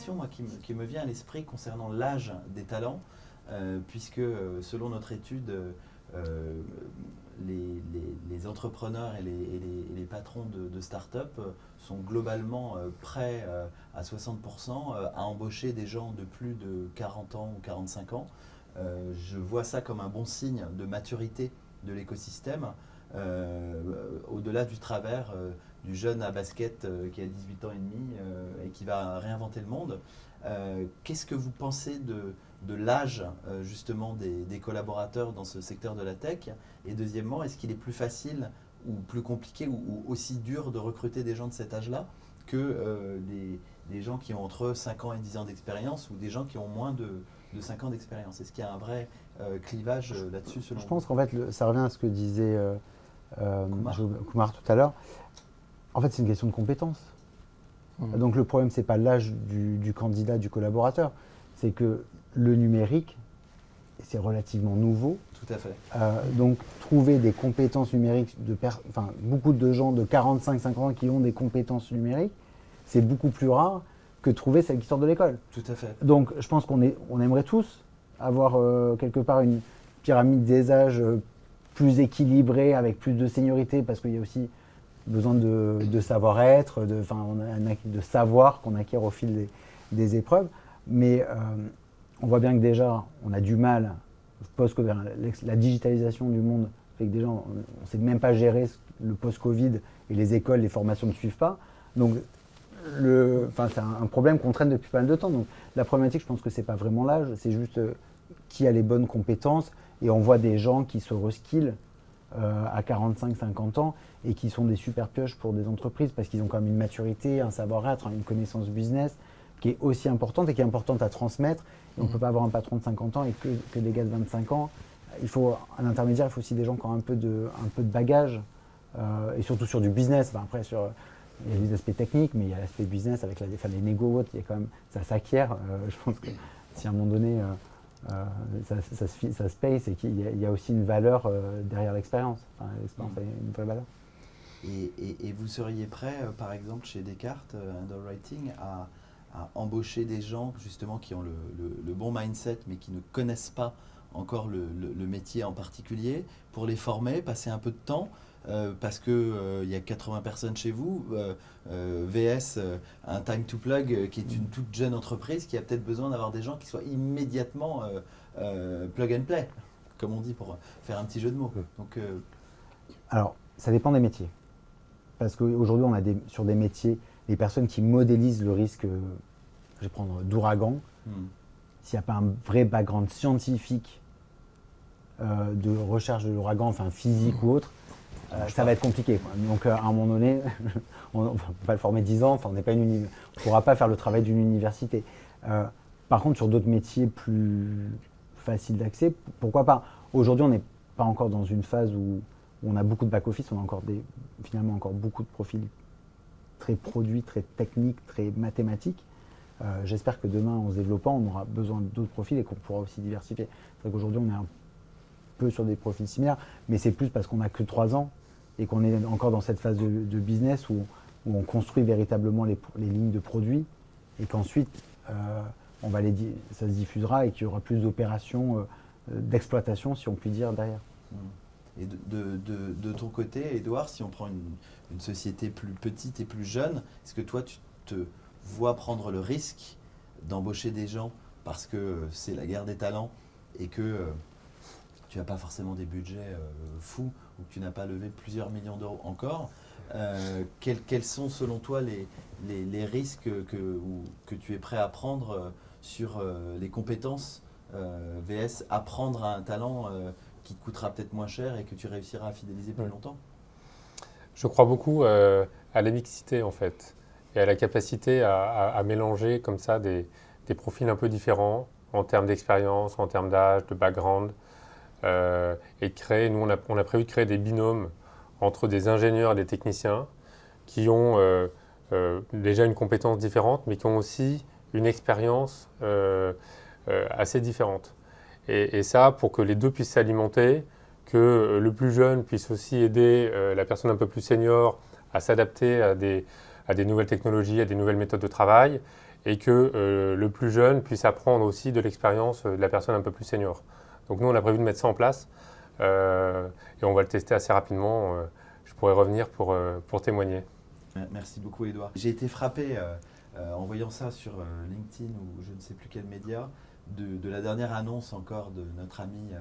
question moi, qui me vient à l'esprit concernant l'âge des talents, puisque selon notre étude, les entrepreneurs et les patrons de start-up sont globalement prêts à 60% à embaucher des gens de plus de 40 ans ou 45 ans. Je vois ça comme un bon signe de maturité de l'écosystème, au-delà du travers du jeune à basket qui a 18 ans et demi et qui va réinventer le monde. Qu'est-ce que vous pensez de l'âge justement des collaborateurs dans ce secteur de la tech? Et deuxièmement, est-ce qu'il est plus facile ou plus compliqué ou aussi dur de recruter des gens de cet âge-là que des gens qui ont entre 5 ans et 10 ans d'expérience ou des gens qui ont moins de 5 ans d'expérience? Est-ce qu'il y a un vrai clivage là-dessus selon Je pense qu'en fait, ça revient à ce que disait Kumar tout à l'heure. En fait, c'est une question de compétence. Donc le problème, c'est pas l'âge du candidat, du collaborateur, c'est que le numérique, c'est relativement nouveau. Tout à fait. Donc trouver des compétences numériques, beaucoup de gens de 45-50 ans qui ont des compétences numériques, c'est beaucoup plus rare que trouver celles qui sortent de l'école. Tout à fait. Donc je pense qu'on aimerait tous avoir quelque part une pyramide des âges plus équilibrée, avec plus de seniorité, parce qu'il y a aussi besoin de savoir-être, de savoir qu'on acquiert au fil des épreuves. Mais on voit bien que déjà, on a du mal, la digitalisation du monde fait que déjà, on ne sait même pas gérer le post-Covid et les écoles, les formations ne suivent pas. Donc, c'est un problème qu'on traîne depuis pas mal de temps. Donc, la problématique, je pense que ce n'est pas vraiment l'âge, c'est juste qui a les bonnes compétences. Et on voit des gens qui se reskillent à 45-50 ans et qui sont des super pioches pour des entreprises parce qu'ils ont quand même une maturité, un savoir-être, une connaissance business qui est aussi importante et qui est importante à transmettre. Et on ne peut pas avoir un patron de 50 ans et que des gars de 25 ans. Il faut, à l'intermédiaire, il faut aussi des gens qui ont un peu de bagage et surtout sur du business. Après, il y a des aspects techniques, mais il y a l'aspect business avec les négos, il y a quand même, ça s'acquiert. Je pense que si à un moment donné, ça se paye, c'est qu'il y a aussi une valeur derrière l'expérience. L'expérience a une vraie valeur. Et vous seriez prêt, par exemple, chez Descartes, Underwriting, à embaucher des gens justement qui ont le bon mindset mais qui ne connaissent pas encore le métier en particulier, pour les former, passer un peu de temps parce qu'il y a 80 personnes chez vous, VS, un Time to Plug qui est une toute jeune entreprise qui a peut-être besoin d'avoir des gens qui soient immédiatement plug and play, comme on dit pour faire un petit jeu de mots. Donc, alors, ça dépend des métiers. Parce qu'aujourd'hui, on a sur des métiers, les personnes qui modélisent le risque, je vais prendre d'ouragan, s'il n'y a pas un vrai background scientifique de recherche de l'ouragan, physique ou autre, ça va être compliqué. Donc à un moment donné, on ne va pas le former 10 ans, on n'est pas on ne pourra pas faire le travail d'une université. Par contre, sur d'autres métiers plus faciles d'accès, pourquoi pas? Aujourd'hui, on n'est pas encore dans une phase où on a beaucoup de back-office, on a finalement encore beaucoup de profils très produits, très techniques, très mathématiques. J'espère que demain, en se développant, on aura besoin d'autres profils et qu'on pourra aussi diversifier. C'est vrai qu'aujourd'hui, on est un peu sur des profils similaires, mais c'est plus parce qu'on n'a que 3 ans et qu'on est encore dans cette phase de business où on construit véritablement les lignes de produits et qu'ensuite, ça se diffusera et qu'il y aura plus d'opérations d'exploitation, si on peut dire, derrière. Et de ton côté, Edouard, si on prend une société plus petite et plus jeune, est-ce que toi, tu te vois prendre le risque d'embaucher des gens parce que c'est la guerre des talents et que tu n'as pas forcément des budgets fous ou que tu n'as pas levé plusieurs millions d'euros encore? Quels sont selon toi les risques que tu es prêt à prendre sur les compétences VS apprendre à un talent qui te coûtera peut-être moins cher et que tu réussiras à fidéliser plus longtemps? Je crois beaucoup à la mixité en fait et à la capacité à mélanger comme ça des profils un peu différents en termes d'expérience, en termes d'âge, de background et créer, nous on a prévu de créer des binômes entre des ingénieurs et des techniciens qui ont déjà une compétence différente mais qui ont aussi une expérience assez différente. Et ça, pour que les deux puissent s'alimenter, que le plus jeune puisse aussi aider la personne un peu plus senior à s'adapter à des nouvelles technologies, à des nouvelles méthodes de travail, et que le plus jeune puisse apprendre aussi de l'expérience de la personne un peu plus senior. Donc nous, on a prévu de mettre ça en place et on va le tester assez rapidement. Je pourrais revenir pour témoigner. Merci beaucoup, Édouard. J'ai été frappé en voyant ça sur LinkedIn ou je ne sais plus quel média, de la dernière annonce encore de notre ami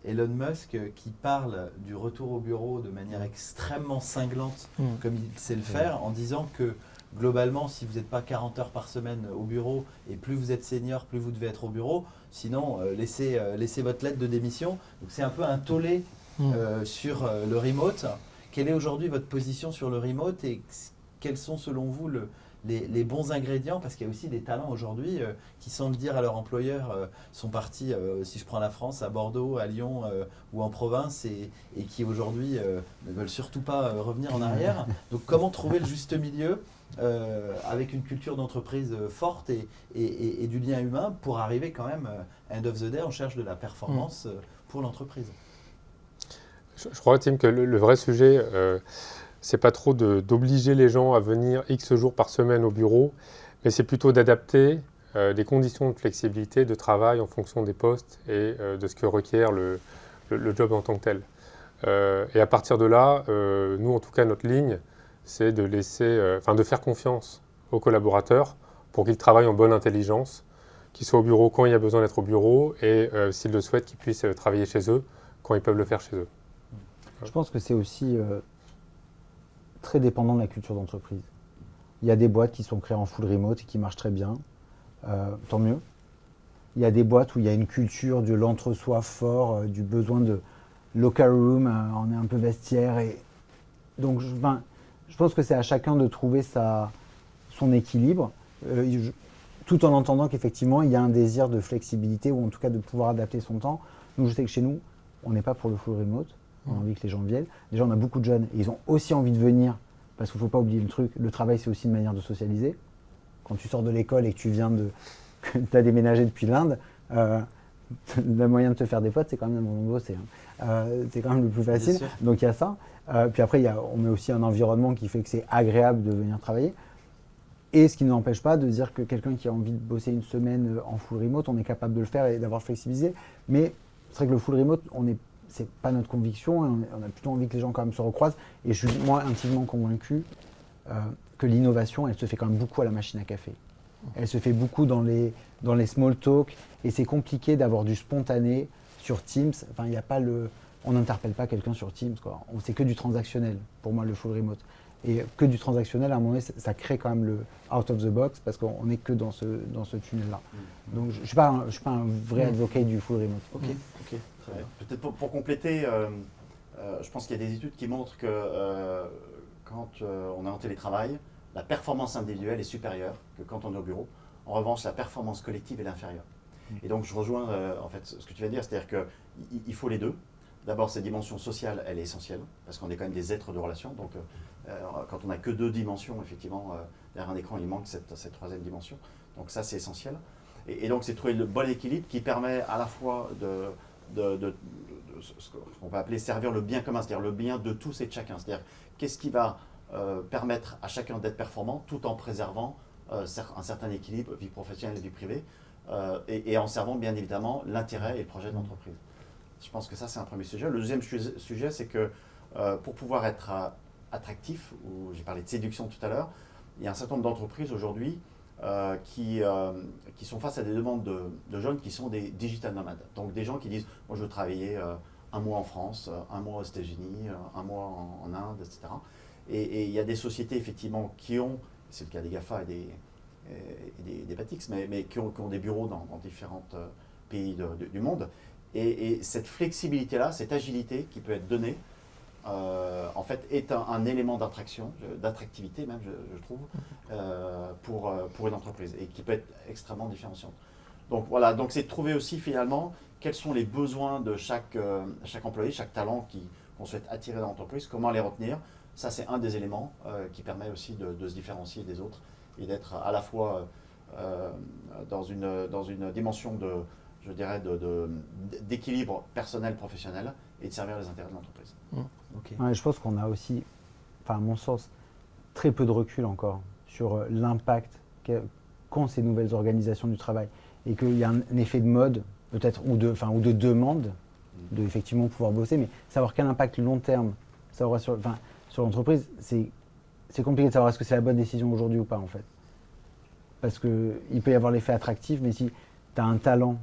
Elon Musk qui parle du retour au bureau de manière extrêmement cinglante, comme il sait le faire, en disant que globalement, si vous n'êtes pas 40 heures par semaine au bureau, et plus vous êtes senior, plus vous devez être au bureau, sinon laissez votre lettre de démission. Donc c'est un peu un tollé sur le remote. Quelle est aujourd'hui votre position sur le remote et quels sont selon vous les bons ingrédients? Parce qu'il y a aussi des talents aujourd'hui qui, sans le dire à leur employeur, sont partis, si je prends la France, à Bordeaux, à Lyon ou en province et qui aujourd'hui ne veulent surtout pas revenir en arrière. Donc comment trouver le juste milieu avec une culture d'entreprise forte et du lien humain pour arriver quand même, end of the day, on cherche de la performance pour l'entreprise. Je crois, Tim, que le vrai sujet, c'est pas trop d'obliger les gens à venir X jours par semaine au bureau, mais c'est plutôt d'adapter les conditions de flexibilité de travail en fonction des postes et de ce que requiert le job en tant que tel. Et à partir de là, nous, en tout cas, notre ligne, c'est de faire confiance aux collaborateurs pour qu'ils travaillent en bonne intelligence, qu'ils soient au bureau quand il y a besoin d'être au bureau et s'ils le souhaitent, qu'ils puissent travailler chez eux quand ils peuvent le faire chez eux. Je pense que c'est aussi très dépendant de la culture d'entreprise. Il y a des boîtes qui sont créées en full remote et qui marchent très bien, tant mieux. Il y a des boîtes où il y a une culture de l'entre-soi fort, du besoin de locker room, on est un peu vestiaire. Et donc je pense que c'est à chacun de trouver son équilibre, tout en entendant qu'effectivement il y a un désir de flexibilité ou en tout cas de pouvoir adapter son temps. Nous, je sais que chez nous, on n'est pas pour le full remote. On a envie que les gens viennent. Déjà, on a beaucoup de jeunes et ils ont aussi envie de venir parce qu'il ne faut pas oublier le truc. Le travail, c'est aussi une manière de socialiser. Quand tu sors de l'école et que tu as déménagé depuis l'Inde, le moyen de te faire des potes, c'est quand même bosser. C'est quand même le plus facile. Donc, il y a ça. Puis après, on met aussi un environnement qui fait que c'est agréable de venir travailler. Et ce qui ne nous empêche pas de dire que quelqu'un qui a envie de bosser une semaine en full remote, on est capable de le faire et d'avoir flexibilisé. Mais c'est vrai que le full remote, c'est pas notre conviction, on a plutôt envie que les gens quand même se recroisent. Et je suis moi intimement convaincu que l'innovation, elle se fait quand même beaucoup à la machine à café. Elle se fait beaucoup dans les small talk et c'est compliqué d'avoir du spontané sur Teams. Enfin, on n'interpelle pas quelqu'un sur Teams, quoi. C'est que du transactionnel pour moi le full remote. Et que du transactionnel, à un moment donné, ça crée quand même le out of the box parce qu'on n'est que dans ce tunnel-là. Donc je ne suis pas un vrai advocate du full remote. Ok, très bien. Peut-être pour compléter, je pense qu'il y a des études qui montrent que quand on est en télétravail, la performance individuelle est supérieure que quand on est au bureau. En revanche, la performance collective est inférieure. Et donc je rejoins en fait ce que tu viens de dire, c'est-à-dire qu'il faut les deux. D'abord, cette dimension sociale, elle est essentielle, parce qu'on est quand même des êtres de relation. Donc, quand on n'a que deux dimensions, effectivement, derrière un écran, il manque cette troisième dimension. Donc ça, c'est essentiel. Et donc, c'est trouver le bon équilibre qui permet à la fois de ce qu'on va appeler servir le bien commun, c'est-à-dire le bien de tous et de chacun. C'est-à-dire, qu'est-ce qui va permettre à chacun d'être performant, tout en préservant un certain équilibre, vie professionnelle et vie privée, et en servant, bien évidemment, l'intérêt et le projet de l'entreprise. Je pense que ça, c'est un premier sujet. Le deuxième sujet, c'est que pour pouvoir être attractif, ou j'ai parlé de séduction tout à l'heure, il y a un certain nombre d'entreprises aujourd'hui qui sont face à des demandes de jeunes qui sont des digital nomades. Donc des gens qui disent, moi je veux travailler un mois en France, un mois aux États-Unis, un mois en Inde, etc. Et il y a des sociétés effectivement qui ont, c'est le cas des GAFA et des Batix, mais qui ont des bureaux dans différents pays du monde. Et cette flexibilité-là, cette agilité qui peut être donnée, en fait, est un élément d'attraction, d'attractivité même, je trouve, pour une entreprise et qui peut être extrêmement différenciante. Donc voilà, donc c'est de trouver aussi finalement quels sont les besoins de chaque employé, chaque talent qu'on souhaite attirer dans l'entreprise, comment les retenir. Ça, c'est un des éléments qui permet aussi de se différencier des autres et d'être à la fois dans une dimension je dirais, d'équilibre personnel, professionnel et de servir les intérêts de l'entreprise. Okay. Ouais, je pense qu'on a aussi, à mon sens, très peu de recul encore sur l'impact qu'ont ces nouvelles organisations du travail. Et qu'il y a un effet de mode, peut-être, ou de demande, de effectivement pouvoir bosser, mais savoir quel impact long terme ça aura sur l'entreprise, c'est compliqué de savoir est-ce que c'est la bonne décision aujourd'hui ou pas, en fait. Parce qu'il peut y avoir l'effet attractif, mais si tu as un talent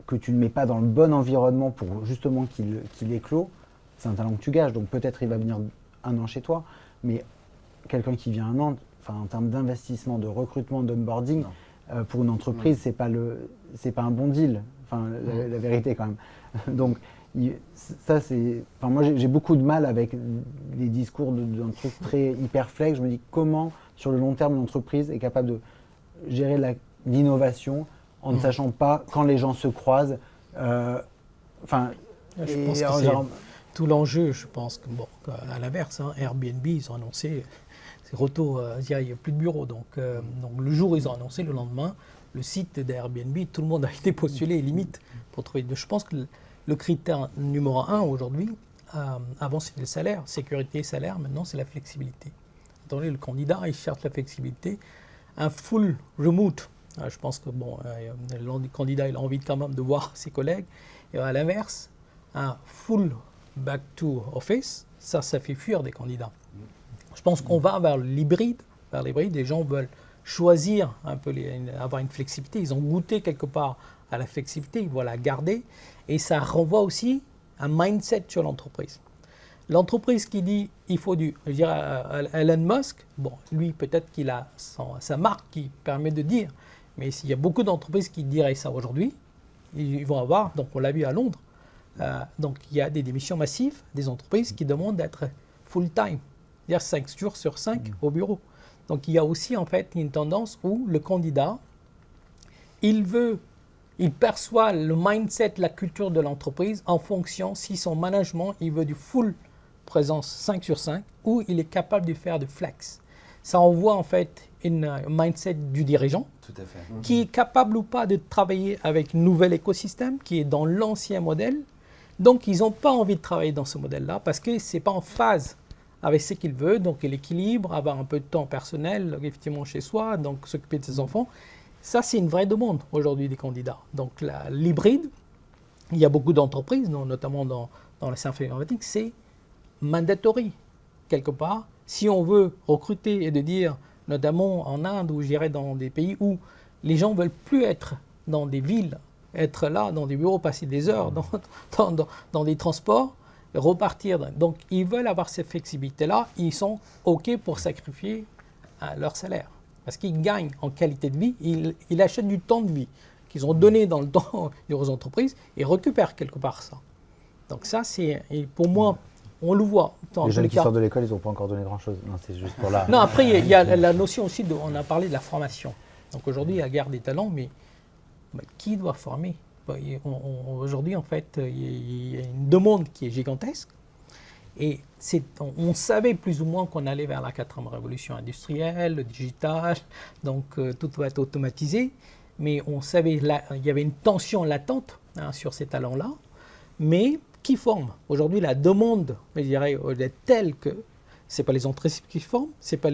que tu ne mets pas dans le bon environnement pour justement qu'il éclot, c'est un talent que tu gages. Donc peut-être il va venir 1 an chez toi, mais quelqu'un qui vient 1 an, en termes d'investissement, de recrutement, d'onboarding, pour une entreprise, c'est pas un bon deal. La vérité quand même. Donc moi j'ai beaucoup de mal avec les discours d'un truc très hyper flex. Je me dis comment sur le long terme l'entreprise est capable de gérer l'innovation en ne sachant pas quand les gens se croisent. Je pense que c'est tout l'enjeu. Je pense que, à l'inverse, Airbnb, ils ont annoncé, c'est retour, il n'y a plus de bureau. Donc, le jour où ils ont annoncé, le lendemain, le site d'Airbnb, tout le monde a été postulé, limite, pour trouver. Je pense que le critère numéro 1 aujourd'hui, avant c'était le salaire, sécurité, salaire, maintenant c'est la flexibilité. Attendez, le candidat, il cherche la flexibilité. Un full remote. Je pense que le candidat il a envie quand même de voir ses collègues. Et à l'inverse, un full back to office, ça fait fuir des candidats. Je pense qu'on va vers l'hybride. Les gens veulent choisir un peu, avoir une flexibilité. Ils ont goûté quelque part à la flexibilité, ils veulent la garder. Et ça renvoie aussi un mindset sur l'entreprise. L'entreprise qui dit il faut je dirais Elon Musk, lui peut-être qu'il a sa marque qui permet de dire. Mais s'il y a beaucoup d'entreprises qui diraient ça aujourd'hui, ils vont avoir, donc on l'a vu à Londres, donc il y a des démissions massives des entreprises qui demandent d'être full-time, c'est-à-dire 5 jours sur 5 au bureau. Donc il y a aussi en fait une tendance où le candidat, il perçoit le mindset, la culture de l'entreprise en fonction si son management, il veut du full présence 5 sur 5 ou il est capable de faire du flex. Ça envoie en fait une mindset du dirigeant qui est capable ou pas de travailler avec un nouvel écosystème qui est dans l'ancien modèle. Donc, ils n'ont pas envie de travailler dans ce modèle-là parce que ce n'est pas en phase avec ce qu'il veut. Donc, l'équilibre, avoir un peu de temps personnel, effectivement, chez soi, donc s'occuper de ses enfants. Ça, c'est une vraie demande aujourd'hui des candidats. Donc, l'hybride, il y a beaucoup d'entreprises, notamment dans la sphère informatique, c'est mandatory, quelque part. Si on veut recruter et de dire, notamment en Inde ou je dirais dans des pays où les gens ne veulent plus être dans des villes, être là dans des bureaux, passer des heures dans des transports, repartir. Donc ils veulent avoir cette flexibilité-là, ils sont OK pour sacrifier leur salaire. Parce qu'ils gagnent en qualité de vie, ils achètent du temps de vie qu'ils ont donné dans le temps aux entreprises et récupèrent quelque part ça. Donc ça, pour moi, on le voit. Les jeunes qui sortent de l'école, ils n'ont pas encore donné grand-chose. Non, c'est juste pour là. Non, après, il y a la notion aussi, on a parlé de la formation. Donc aujourd'hui, il y a la guerre des talents, mais qui doit former? Aujourd'hui, en fait, il y a une demande qui est gigantesque. Et on savait plus ou moins qu'on allait vers la 4e révolution industrielle, le digital, donc tout va être automatisé. Mais on savait, il y avait une tension latente sur ces talents-là. Mais qui forme? Aujourd'hui, la demande, je dirais, est telle que ce n'est pas les entreprises qui forment, ce n'est pas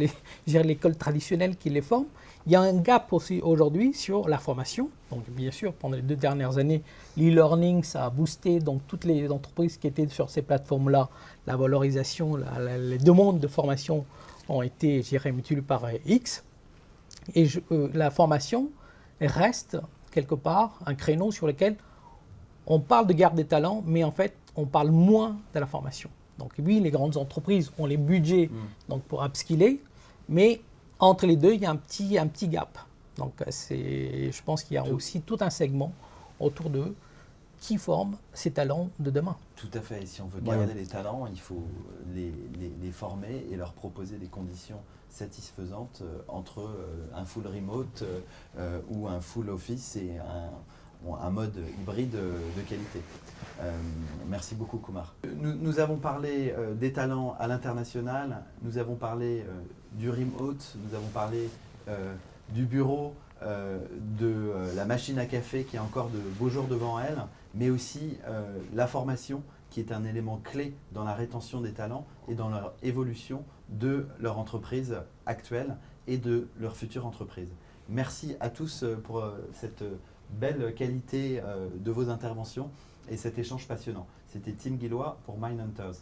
l'école traditionnelle qui les forme. Il y a un gap aussi aujourd'hui sur la formation. Donc, bien sûr, pendant les 2 dernières années, l'e-learning, ça a boosté donc, toutes les entreprises qui étaient sur ces plateformes-là. La valorisation, les demandes de formation ont été, je dirais, multipliées par X. Et la formation reste, quelque part, un créneau sur lequel on parle de garde des talents, mais en fait, on parle moins de la formation. Donc oui, les grandes entreprises ont les budgets donc, pour upskiller, mais entre les deux, il y a un petit gap. Donc je pense qu'il y a aussi tout un segment autour de qui forme ces talents de demain. Tout à fait. Et si on veut garder les talents, il faut les former et leur proposer des conditions satisfaisantes entre un full remote ou un full office et un mode hybride de qualité. Merci beaucoup, Kumar. Nous avons parlé des talents à l'international, nous avons parlé du remote, nous avons parlé du bureau, de la machine à café qui a encore de beaux jours devant elle, mais aussi la formation qui est un élément clé dans la rétention des talents et dans leur évolution de leur entreprise actuelle et de leur future entreprise. Merci à tous pour cette belle qualité de vos interventions et cet échange passionnant. C'était Tim Guillois pour Mindhunters.